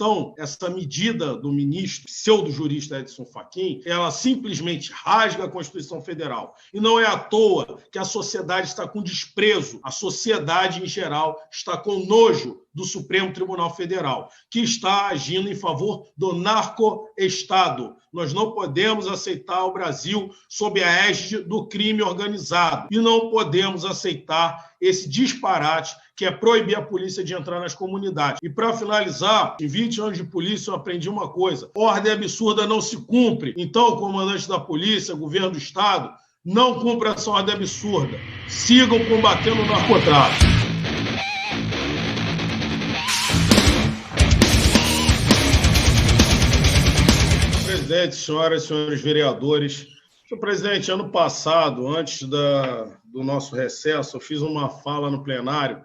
Então, essa medida do ministro pseudo-jurista Edson Fachin, ela simplesmente rasga a Constituição Federal. E não é à toa que a sociedade está com desprezo, a sociedade em geral está com nojo do Supremo Tribunal Federal, que está agindo em favor do narco-estado. Nós não podemos aceitar o Brasil sob a égide do crime organizado e não podemos aceitar esse disparate que é proibir a polícia de entrar nas comunidades. E, para finalizar, em 20 anos de polícia eu aprendi uma coisa: ordem absurda não se cumpre. Então, comandante da polícia, governo do Estado, não cumpra essa ordem absurda. Sigam combatendo o narcotráfico. Presidente, senhoras e senhores vereadores, senhor presidente, ano passado, antes do nosso recesso, eu fiz uma fala no plenário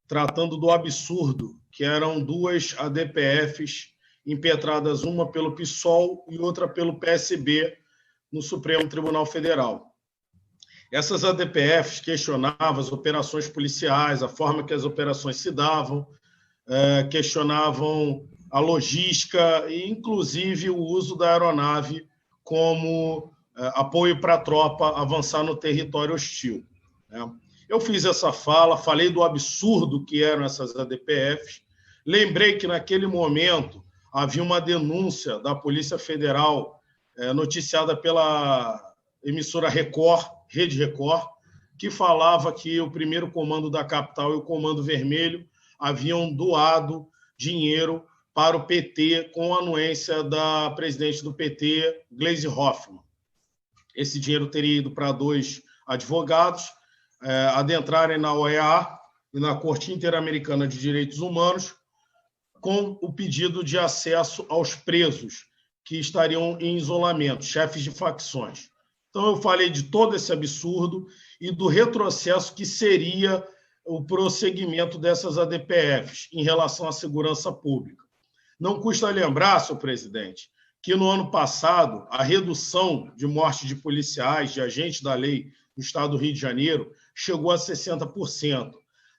tratando do absurdo que eram duas ADPFs impetradas, uma pelo PSOL e outra pelo PSB, no Supremo Tribunal Federal. Essas ADPFs questionavam as operações policiais, a forma que as operações se davam, questionavam a logística e, inclusive, o uso da aeronave como apoio para a tropa avançar no território hostil. Eu fiz essa fala, falei do absurdo que eram essas ADPFs, lembrei que, naquele momento, havia uma denúncia da Polícia Federal noticiada pela emissora Record, Rede Record, que falava que o primeiro comando da capital e o Comando Vermelho haviam doado dinheiro para o PT com a anuência da presidente do PT, Gleisi Hoffmann. Esse dinheiro teria ido para 2 advogados adentrarem na OEA e na Corte Interamericana de Direitos Humanos com o pedido de acesso aos presos que estariam em isolamento, chefes de facções. Então, eu falei de todo esse absurdo e do retrocesso que seria o prosseguimento dessas ADPFs em relação à segurança pública. Não custa lembrar, senhor presidente, que no ano passado a redução de morte de policiais, de agentes da lei no estado do Rio de Janeiro, chegou a 60%.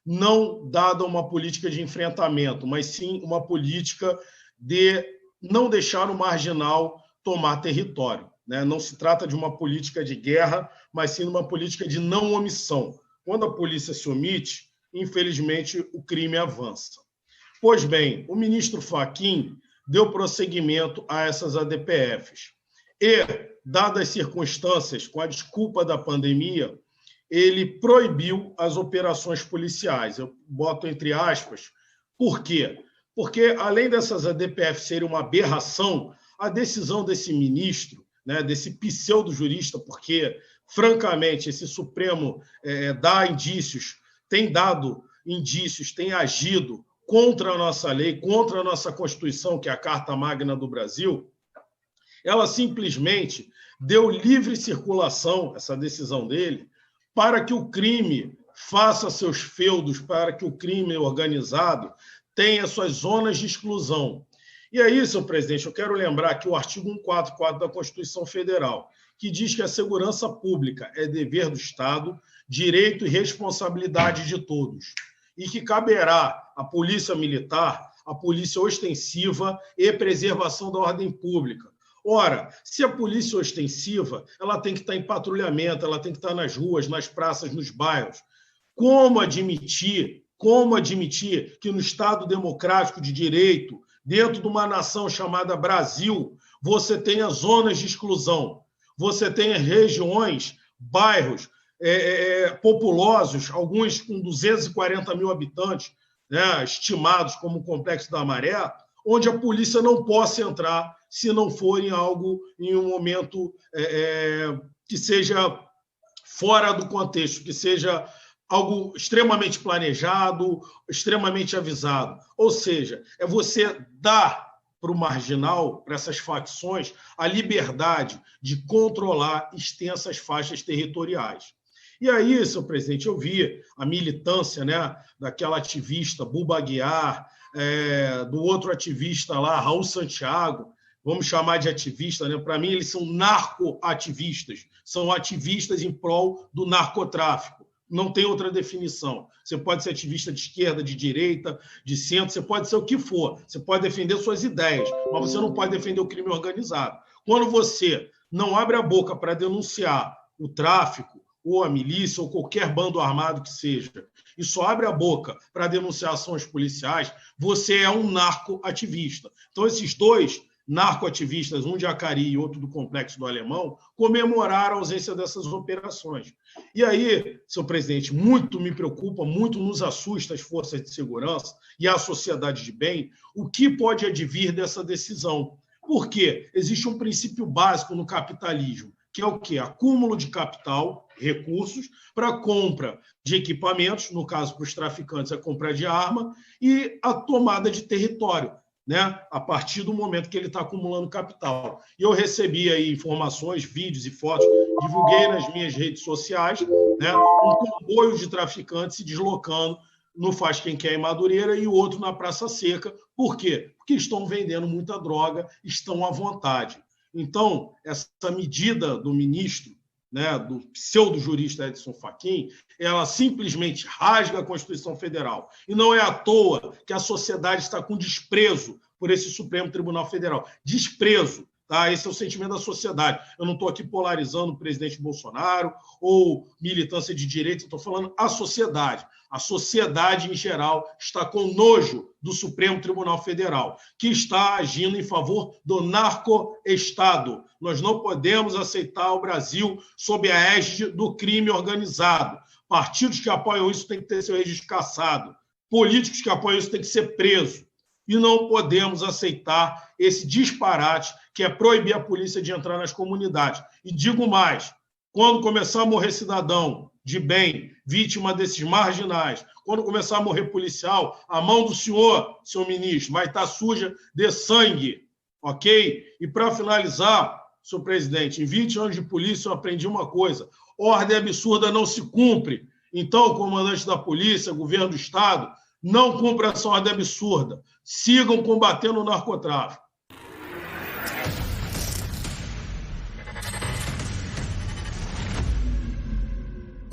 Não dada uma política de enfrentamento, mas sim uma política de não deixar o marginal tomar território. Não se trata de uma política de guerra, mas sim de uma política de não omissão. Quando a polícia se omite, infelizmente, o crime avança. Pois bem, o ministro Fachin deu prosseguimento a essas ADPFs. E, dadas as circunstâncias, com a desculpa da pandemia, ele proibiu as operações policiais. Eu boto entre aspas. Por quê? Porque, além dessas ADPFs serem uma aberração, a decisão desse ministro, desse pseudo-jurista, porque, francamente, esse Supremo tem dado indícios, tem agido contra a nossa lei, contra a nossa Constituição, que é a Carta Magna do Brasil, ela simplesmente deu livre circulação, essa decisão dele, para que o crime faça seus feudos, para que o crime organizado tenha suas zonas de exclusão. E aí, senhor presidente, eu quero lembrar que o artigo 144 da Constituição Federal, que diz que a segurança pública é dever do Estado, direito e responsabilidade de todos, e que caberá à Polícia Militar, à Polícia Ostensiva e preservação da ordem pública. Ora, se a polícia ostensiva, ela tem que estar em patrulhamento, ela tem que estar nas ruas, nas praças, nos bairros. Como admitir que no Estado democrático de direito, dentro de uma nação chamada Brasil, você tenha zonas de exclusão, você tenha regiões, bairros populosos, alguns com 240 mil habitantes, estimados como o Complexo da Maré, onde a polícia não possa entrar se não for em um momento que seja fora do contexto, que seja algo extremamente planejado, extremamente avisado. Ou seja, é você dar para o marginal, para essas facções, a liberdade de controlar extensas faixas territoriais. E aí, senhor presidente, eu vi a militância daquela ativista Buba Aguiar, do outro ativista lá, Raul Santiago, vamos chamar de ativista, para mim eles são narcoativistas, são ativistas em prol do narcotráfico, não tem outra definição. Você pode ser ativista de esquerda, de direita, de centro, você pode ser o que for. Você pode defender suas ideias, mas você não pode defender o crime organizado. Quando você não abre a boca para denunciar o tráfico, ou a milícia, ou qualquer bando armado que seja, e só abre a boca para denunciar ações policiais, você é um narcoativista. Então, esses dois narcoativistas, um de Acari e outro do Complexo do Alemão, comemoraram a ausência dessas operações. E aí, senhor presidente, muito me preocupa, muito nos assusta as forças de segurança e a sociedade de bem, o que pode advir dessa decisão. Por quê? Existe um princípio básico no capitalismo, que é o quê? Acúmulo de capital, recursos, para compra de equipamentos, no caso, para os traficantes, a compra de arma, e a tomada de território, né? A partir do momento que ele está acumulando capital. E eu recebi aí informações, vídeos e fotos, divulguei nas minhas redes sociais, né? Um comboio de traficantes se deslocando no Faz Quem Quer em Madureira e o outro na Praça Seca. Por quê? Porque estão vendendo muita droga, estão à vontade. Então, essa medida do ministro, né, do pseudo-jurista Edson Fachin, ela simplesmente rasga a Constituição Federal. E não é à toa que a sociedade está com desprezo por esse Supremo Tribunal Federal. Desprezo. Tá? Esse é o sentimento da sociedade. Eu não estou aqui polarizando o presidente Bolsonaro ou militância de direita, estou falando a sociedade. A sociedade, em geral, está com nojo do Supremo Tribunal Federal, que está agindo em favor do narco-estado. Nós não podemos aceitar o Brasil sob a égide do crime organizado. Partidos que apoiam isso têm que ter seu registro cassado. Políticos que apoiam isso têm que ser presos. E não podemos aceitar esse disparate que é proibir a polícia de entrar nas comunidades. E digo mais, quando começar a morrer cidadão de bem, vítima desses marginais, quando começar a morrer policial, a mão do senhor ministro, vai estar suja de sangue, ok? E para finalizar, senhor presidente, em 20 anos de polícia eu aprendi uma coisa, ordem absurda não se cumpre. Então, comandante da polícia, governo do estado, não cumpra essa ordem absurda. Sigam combatendo o narcotráfico.